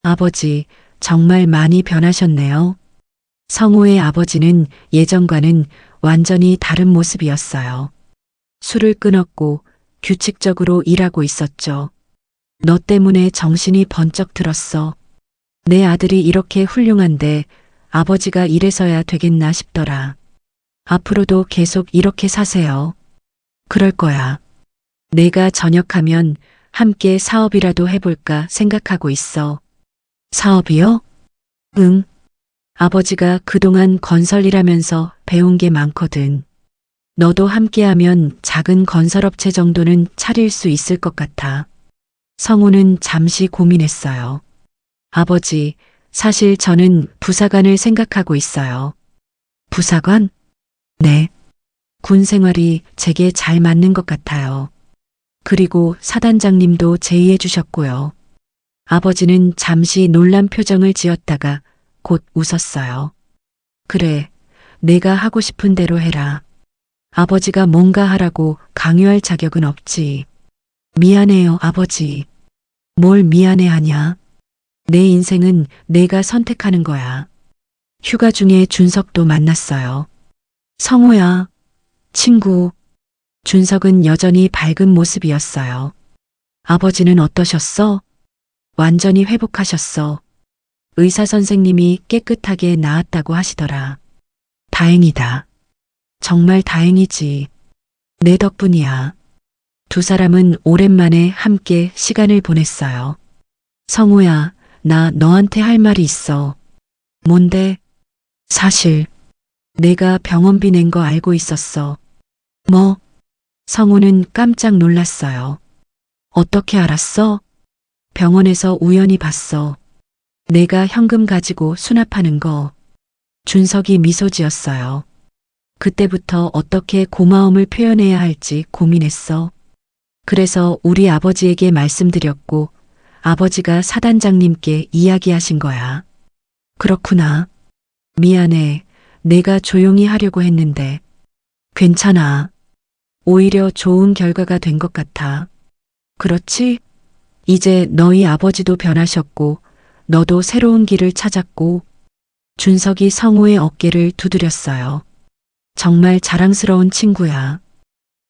아버지, 정말 많이 변하셨네요. 성우의 아버지는 예전과는 완전히 다른 모습이었어요. 술을 끊었고 규칙적으로 일하고 있었죠. 너 때문에 정신이 번쩍 들었어. 내 아들이 이렇게 훌륭한데 아버지가 이래서야 되겠나 싶더라. 앞으로도 계속 이렇게 사세요. 그럴 거야. 내가 전역하면 함께 사업이라도 해볼까 생각하고 있어. 사업이요? 응. 아버지가 그동안 건설 일하면서 배운 게 많거든. 너도 함께하면 작은 건설업체 정도는 차릴 수 있을 것 같아. 성우는 잠시 고민했어요. 아버지, 사실 저는 부사관을 생각하고 있어요. 부사관? 네. 군 생활이 제게 잘 맞는 것 같아요. 그리고 사단장님도 제의해 주셨고요. 아버지는 잠시 놀란 표정을 지었다가 곧 웃었어요. 그래, 내가 하고 싶은 대로 해라. 아버지가 뭔가 하라고 강요할 자격은 없지. 미안해요, 아버지. 뭘 미안해하냐? 내 인생은 내가 선택하는 거야. 휴가 중에 준석도 만났어요. 성호야, 친구. 준석은 여전히 밝은 모습이었어요. 아버지는 어떠셨어? 완전히 회복하셨어. 의사 선생님이 깨끗하게 나았다고 하시더라. 다행이다. 정말 다행이지. 내 덕분이야. 두 사람은 오랜만에 함께 시간을 보냈어요. 성호야, 나 너한테 할 말이 있어. 뭔데? 사실, 내가 병원비 낸 거 알고 있었어. 뭐? 성호는 깜짝 놀랐어요. 어떻게 알았어? 병원에서 우연히 봤어. 내가 현금 가지고 수납하는 거. 준석이 미소 지었어요. 그때부터 어떻게 고마움을 표현해야 할지 고민했어. 그래서 우리 아버지에게 말씀드렸고, 아버지가 사단장님께 이야기하신 거야. 그렇구나. 미안해. 내가 조용히 하려고 했는데. 괜찮아. 오히려 좋은 결과가 된 것 같아. 그렇지? 이제 너희 아버지도 변하셨고, 너도 새로운 길을 찾았고, 준석이 성호의 어깨를 두드렸어요. 정말 자랑스러운 친구야.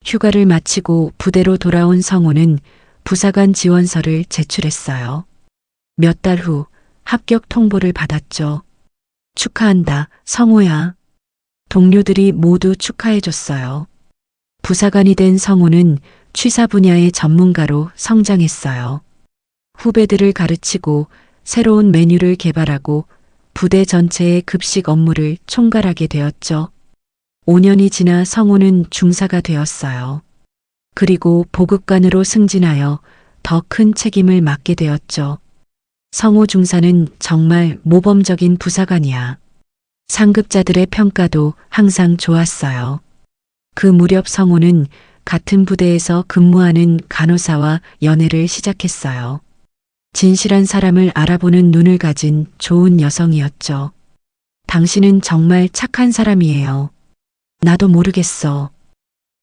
휴가를 마치고 부대로 돌아온 성호는 부사관 지원서를 제출했어요. 몇 달 후 합격 통보를 받았죠. 축하한다, 성호야. 동료들이 모두 축하해줬어요. 부사관이 된 성호는 취사 분야의 전문가로 성장했어요. 후배들을 가르치고 새로운 메뉴를 개발하고 부대 전체의 급식 업무를 총괄하게 되었죠. 5년이 지나 성호는 중사가 되었어요. 그리고 보급관으로 승진하여 더 큰 책임을 맡게 되었죠. 성호 중사는 정말 모범적인 부사관이야. 상급자들의 평가도 항상 좋았어요. 그 무렵 성호는 같은 부대에서 근무하는 간호사와 연애를 시작했어요. 진실한 사람을 알아보는 눈을 가진 좋은 여성이었죠. 당신은 정말 착한 사람이에요. 나도 모르겠어.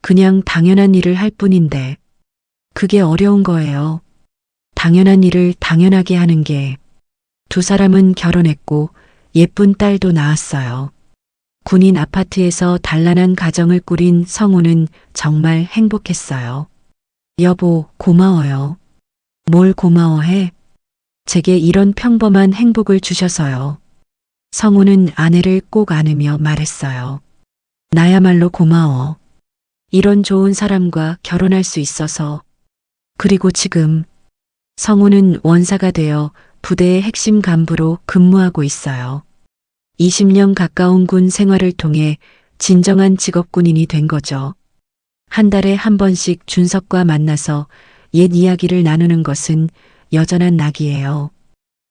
그냥 당연한 일을 할 뿐인데. 그게 어려운 거예요. 당연한 일을 당연하게 하는 게. 두 사람은 결혼했고 예쁜 딸도 낳았어요. 군인 아파트에서 단란한 가정을 꾸린 성우는 정말 행복했어요. 여보, 고마워요. 뭘 고마워해? 제게 이런 평범한 행복을 주셔서요. 성우는 아내를 꼭 안으며 말했어요. 나야말로 고마워. 이런 좋은 사람과 결혼할 수 있어서. 그리고 지금 성우는 원사가 되어 부대의 핵심 간부로 근무하고 있어요. 20년 가까운 군 생활을 통해 진정한 직업군인이 된 거죠. 한 달에 한 번씩 준석과 만나서 옛 이야기를 나누는 것은 여전한 낙이에요.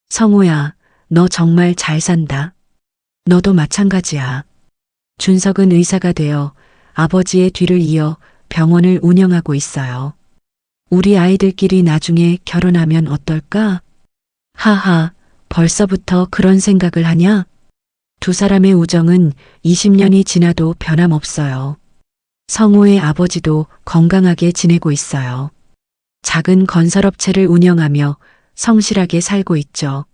성호야, 너 정말 잘 산다. 너도 마찬가지야. 준석은 의사가 되어 아버지의 뒤를 이어 병원을 운영하고 있어요. 우리 아이들끼리 나중에 결혼하면 어떨까? 하하, 벌써부터 그런 생각을 하냐? 두 사람의 우정은 20년이 지나도 변함없어요. 성호의 아버지도 건강하게 지내고 있어요. 작은 건설업체를 운영하며 성실하게 살고 있죠.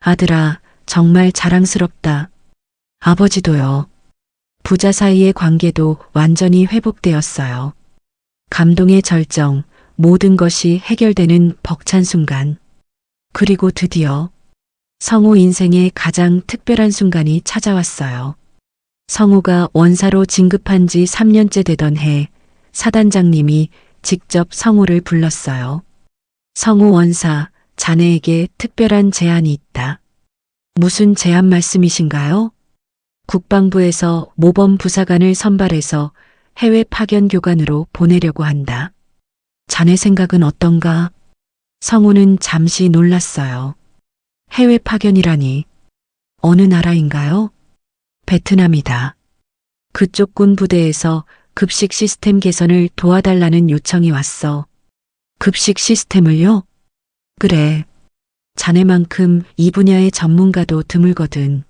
아들아, 정말 자랑스럽다. 아버지도요. 부자 사이의 관계도 완전히 회복되었어요. 감동의 절정, 모든 것이 해결되는 벅찬 순간. 그리고 드디어 성호 인생의 가장 특별한 순간이 찾아왔어요. 성호가 원사로 진급한 지 3년째 되던 해, 사단장님이 직접 성호를 불렀어요. 성호 원사, 자네에게 특별한 제안이 있다. 무슨 제안 말씀이신가요? 국방부에서 모범 부사관을 선발해서 해외 파견 교관으로 보내려고 한다. 자네 생각은 어떤가? 성호는 잠시 놀랐어요. 해외 파견이라니. 어느 나라인가요? 베트남이다. 그쪽 군 부대에서 급식 시스템 개선을 도와달라는 요청이 왔어. 급식 시스템을요? 그래. 자네만큼 이 분야의 전문가도 드물거든.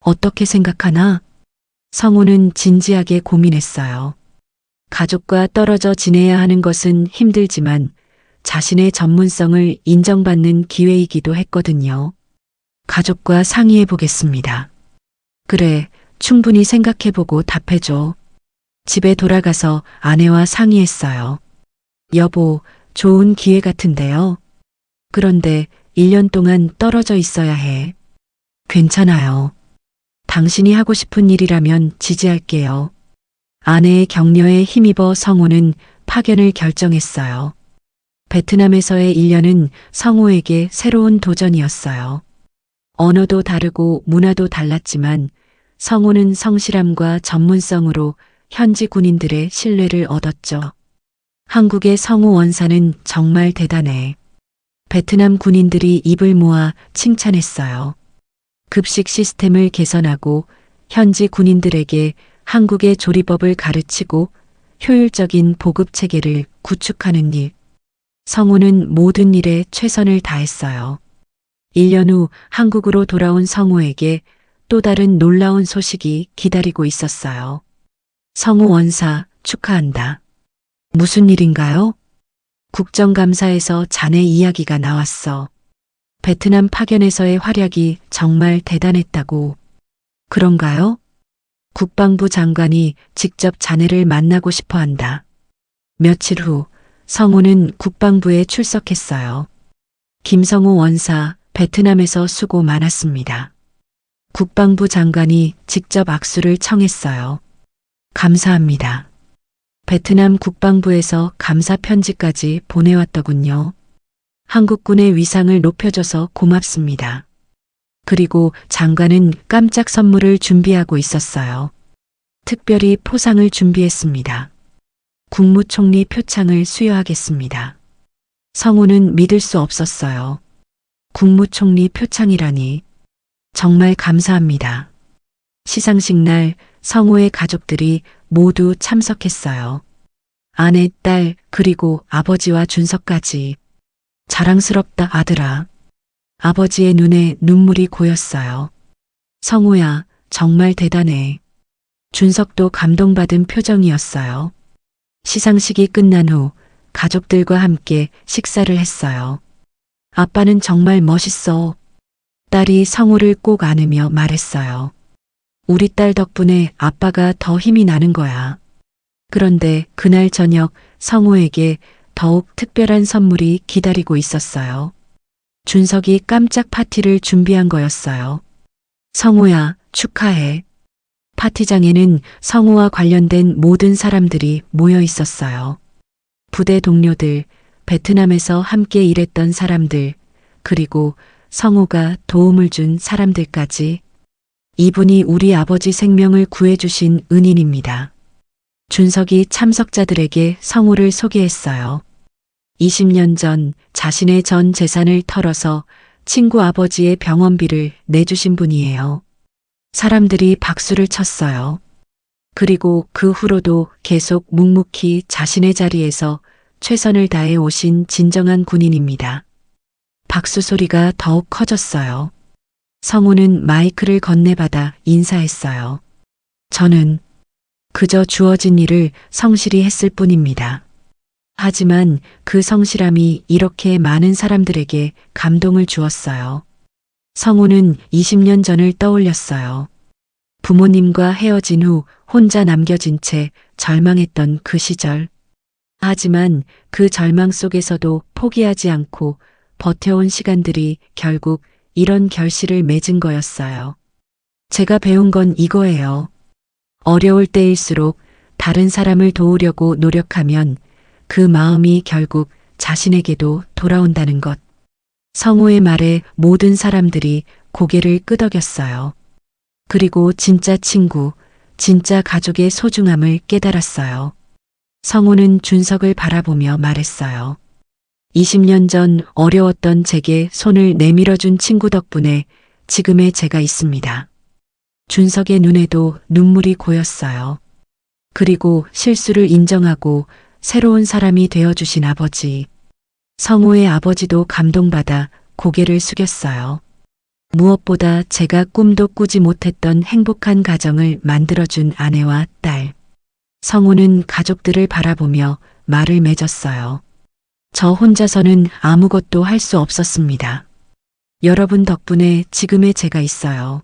어떻게 생각하나? 성우는 진지하게 고민했어요. 가족과 떨어져 지내야 하는 것은 힘들지만 자신의 전문성을 인정받는 기회이기도 했거든요. 가족과 상의해 보겠습니다. 그래, 충분히 생각해보고 답해줘. 집에 돌아가서 아내와 상의했어요. 여보, 좋은 기회 같은데요. 그런데 1년 동안 떨어져 있어야 해. 괜찮아요. 당신이 하고 싶은 일이라면 지지할게요. 아내의 격려에 힘입어 성우는 파견을 결정했어요. 베트남에서의 1년은 성우에게 새로운 도전이었어요. 언어도 다르고 문화도 달랐지만 성우는 성실함과 전문성으로 현지 군인들의 신뢰를 얻었죠. 한국의 성우 원사는 정말 대단해. 베트남 군인들이 입을 모아 칭찬했어요. 급식 시스템을 개선하고 현지 군인들에게 한국의 조리법을 가르치고 효율적인 보급 체계를 구축하는 일. 성우는 모든 일에 최선을 다했어요. 1년 후 한국으로 돌아온 성우에게 또 다른 놀라운 소식이 기다리고 있었어요. 성우 원사 축하한다. 무슨 일인가요? 국정감사에서 자네 이야기가 나왔어. 베트남 파견에서의 활약이 정말 대단했다고. 그런가요? 국방부 장관이 직접 자네를 만나고 싶어 한다. 며칠 후 성우는 국방부에 출석했어요. 김성우 원사, 베트남에서 수고 많았습니다. 국방부 장관이 직접 악수를 청했어요. 감사합니다. 베트남 국방부에서 감사 편지까지 보내왔더군요. 한국군의 위상을 높여줘서 고맙습니다. 그리고 장관은 깜짝 선물을 준비하고 있었어요. 특별히 포상을 준비했습니다. 국무총리 표창을 수여하겠습니다. 성우는 믿을 수 없었어요. 국무총리 표창이라니. 정말 감사합니다. 시상식 날 성우의 가족들이 모두 참석했어요. 아내, 딸, 그리고 아버지와 준석까지. 자랑스럽다 아들아. 아버지의 눈에 눈물이 고였어요. 성우야, 정말 대단해. 준석도 감동받은 표정이었어요. 시상식이 끝난 후 가족들과 함께 식사를 했어요. 아빠는 정말 멋있어. 딸이 성우를 꼭 안으며 말했어요. 우리 딸 덕분에 아빠가 더 힘이 나는 거야. 그런데 그날 저녁 성우에게 더욱 특별한 선물이 기다리고 있었어요. 준석이 깜짝 파티를 준비한 거였어요. 성우야, 축하해. 파티장에는 성우와 관련된 모든 사람들이 모여 있었어요. 부대 동료들, 베트남에서 함께 일했던 사람들, 그리고 성우가 도움을 준 사람들까지. 이분이 우리 아버지 생명을 구해주신 은인입니다. 준석이 참석자들에게 성우를 소개했어요. 20년 전 자신의 전 재산을 털어서 친구 아버지의 병원비를 내주신 분이에요. 사람들이 박수를 쳤어요. 그리고 그 후로도 계속 묵묵히 자신의 자리에서 최선을 다해 오신 진정한 군인입니다. 박수 소리가 더욱 커졌어요. 성우는 마이크를 건네받아 인사했어요. 저는 그저 주어진 일을 성실히 했을 뿐입니다. 하지만 그 성실함이 이렇게 많은 사람들에게 감동을 주었어요. 성우는 20년 전을 떠올렸어요. 부모님과 헤어진 후 혼자 남겨진 채 절망했던 그 시절. 하지만 그 절망 속에서도 포기하지 않고 버텨온 시간들이 결국 이런 결실을 맺은 거였어요. 제가 배운 건 이거예요. 어려울 때일수록 다른 사람을 도우려고 노력하면 그 마음이 결국 자신에게도 돌아온다는 것. 성우의 말에 모든 사람들이 고개를 끄덕였어요. 그리고 진짜 친구, 진짜 가족의 소중함을 깨달았어요. 성우는 준석을 바라보며 말했어요. 20년 전 어려웠던 제게 손을 내밀어준 친구 덕분에 지금의 제가 있습니다. 준석의 눈에도 눈물이 고였어요. 그리고 실수를 인정하고 새로운 사람이 되어주신 아버지. 성우의 아버지도 감동받아 고개를 숙였어요. 무엇보다 제가 꿈도 꾸지 못했던 행복한 가정을 만들어준 아내와 딸. 성우는 가족들을 바라보며 말을 맺었어요. 저 혼자서는 아무것도 할 수 없었습니다. 여러분 덕분에 지금의 제가 있어요.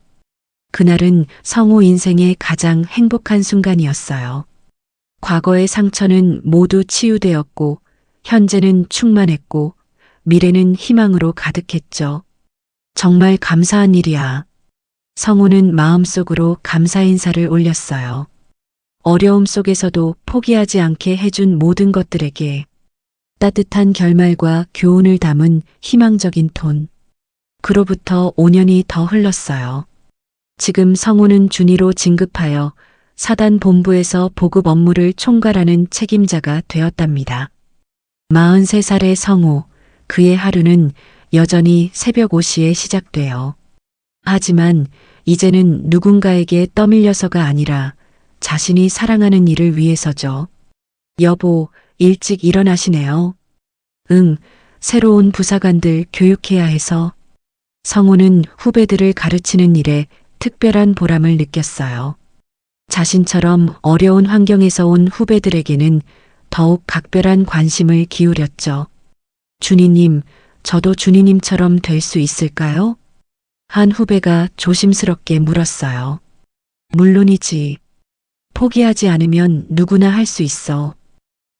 그날은 성우 인생의 가장 행복한 순간이었어요. 과거의 상처는 모두 치유되었고, 현재는 충만했고, 미래는 희망으로 가득했죠. 정말 감사한 일이야. 성우는 마음속으로 감사 인사를 올렸어요. 어려움 속에서도 포기하지 않게 해준 모든 것들에게 따뜻한 결말과 교훈을 담은 희망적인 톤. 그로부터 5년이 더 흘렀어요. 지금 성우는 준위로 진급하여 사단 본부에서 보급 업무를 총괄하는 책임자가 되었답니다. 43살의 성우, 그의 하루는 여전히 새벽 5시에 시작돼요. 하지만 이제는 누군가에게 떠밀려서가 아니라 자신이 사랑하는 일을 위해서죠. 여보, 일찍 일어나시네요. 응, 새로운 부사관들 교육해야 해서. 성우는 후배들을 가르치는 일에 특별한 보람을 느꼈어요. 자신처럼 어려운 환경에서 온 후배들에게는 더욱 각별한 관심을 기울였죠. 준이님, 저도 준이님처럼 될 수 있을까요? 한 후배가 조심스럽게 물었어요. 물론이지. 포기하지 않으면 누구나 할 수 있어.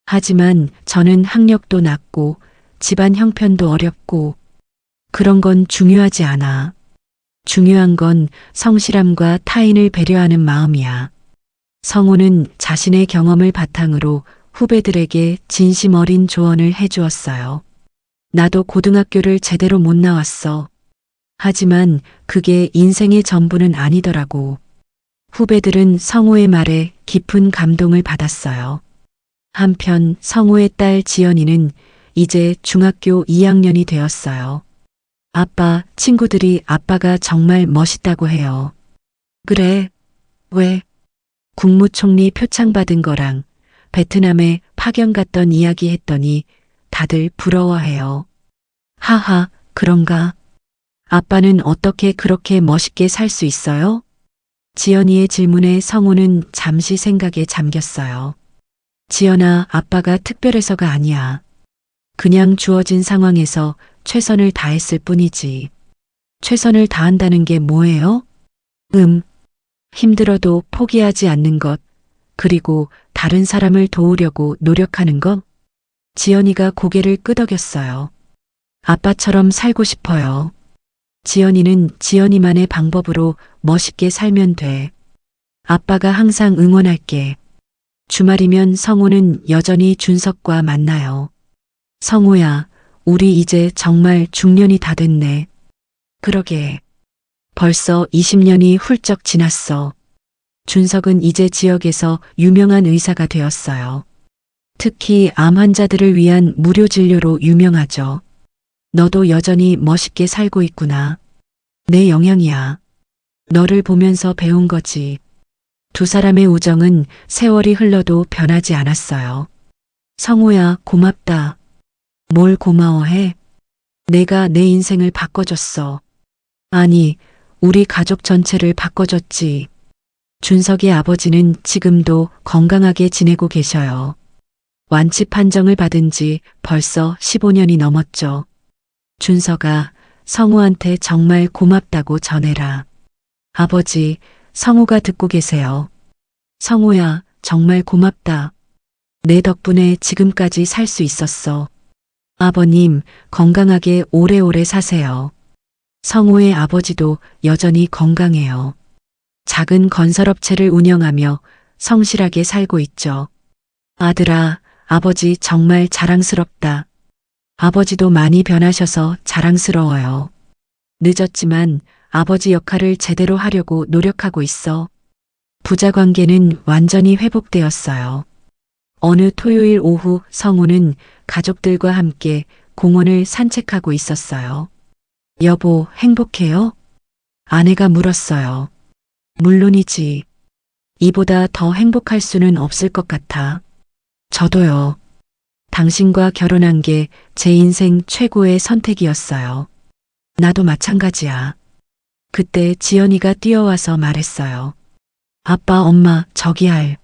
하지만 저는 학력도 낮고 집안 형편도 어렵고 그런 건 중요하지 않아. 중요한 건 성실함과 타인을 배려하는 마음이야. 성우는 자신의 경험을 바탕으로 후배들에게 진심 어린 조언을 해주었어요. 나도 고등학교를 제대로 못 나왔어. 하지만 그게 인생의 전부는 아니더라고. 후배들은 성우의 말에 깊은 감동을 받았어요. 한편 성우의 딸 지연이는 이제 중학교 2학년이 되었어요. 아빠, 친구들이 아빠가 정말 멋있다고 해요. 그래, 왜? 국무총리 표창 받은 거랑 베트남에 파견 갔던 이야기 했더니 다들 부러워해요. 하하, 그런가? 아빠는 어떻게 그렇게 멋있게 살 수 있어요? 지연이의 질문에 성우는 잠시 생각에 잠겼어요. 지연아, 아빠가 특별해서가 아니야. 그냥 주어진 상황에서 최선을 다했을 뿐이지. 최선을 다한다는 게 뭐예요? 힘들어도 포기하지 않는 것, 그리고 다른 사람을 도우려고 노력하는 것? 지연이가 고개를 끄덕였어요. 아빠처럼 살고 싶어요. 지연이는 지연이만의 방법으로 멋있게 살면 돼. 아빠가 항상 응원할게. 주말이면 성우는 여전히 준석과 만나요. 성우야, 우리 이제 정말 중년이 다 됐네. 그러게. 벌써 20년이 훌쩍 지났어. 준석은 이제 지역에서 유명한 의사가 되었어요. 특히 암 환자들을 위한 무료 진료로 유명하죠. 너도 여전히 멋있게 살고 있구나. 내 영향이야. 너를 보면서 배운 거지. 두 사람의 우정은 세월이 흘러도 변하지 않았어요. 성우야, 고맙다. 뭘 고마워해? 내가 내 인생을 바꿔줬어. 아니, 우리 가족 전체를 바꿔줬지. 준석의 아버지는 지금도 건강하게 지내고 계셔요. 완치 판정을 받은 지 벌써 15년이 넘었죠. 준석아, 성우한테 정말 고맙다고 전해라. 아버지, 성우가 듣고 계세요. 성우야, 정말 고맙다. 내 덕분에 지금까지 살 수 있었어. 아버님, 건강하게 오래오래 사세요. 성우의 아버지도 여전히 건강해요. 작은 건설업체를 운영하며 성실하게 살고 있죠. 아들아, 아버지 정말 자랑스럽다. 아버지도 많이 변하셔서 자랑스러워요. 늦었지만 아버지 역할을 제대로 하려고 노력하고 있어. 부자 관계는 완전히 회복되었어요. 어느 토요일 오후 성우는 가족들과 함께 공원을 산책하고 있었어요. 여보, 행복해요? 아내가 물었어요. 물론이지. 이보다 더 행복할 수는 없을 것 같아. 저도요. 당신과 결혼한 게 제 인생 최고의 선택이었어요. 나도 마찬가지야. 그때 지연이가 뛰어와서 말했어요. 아빠, 엄마, 저기 할.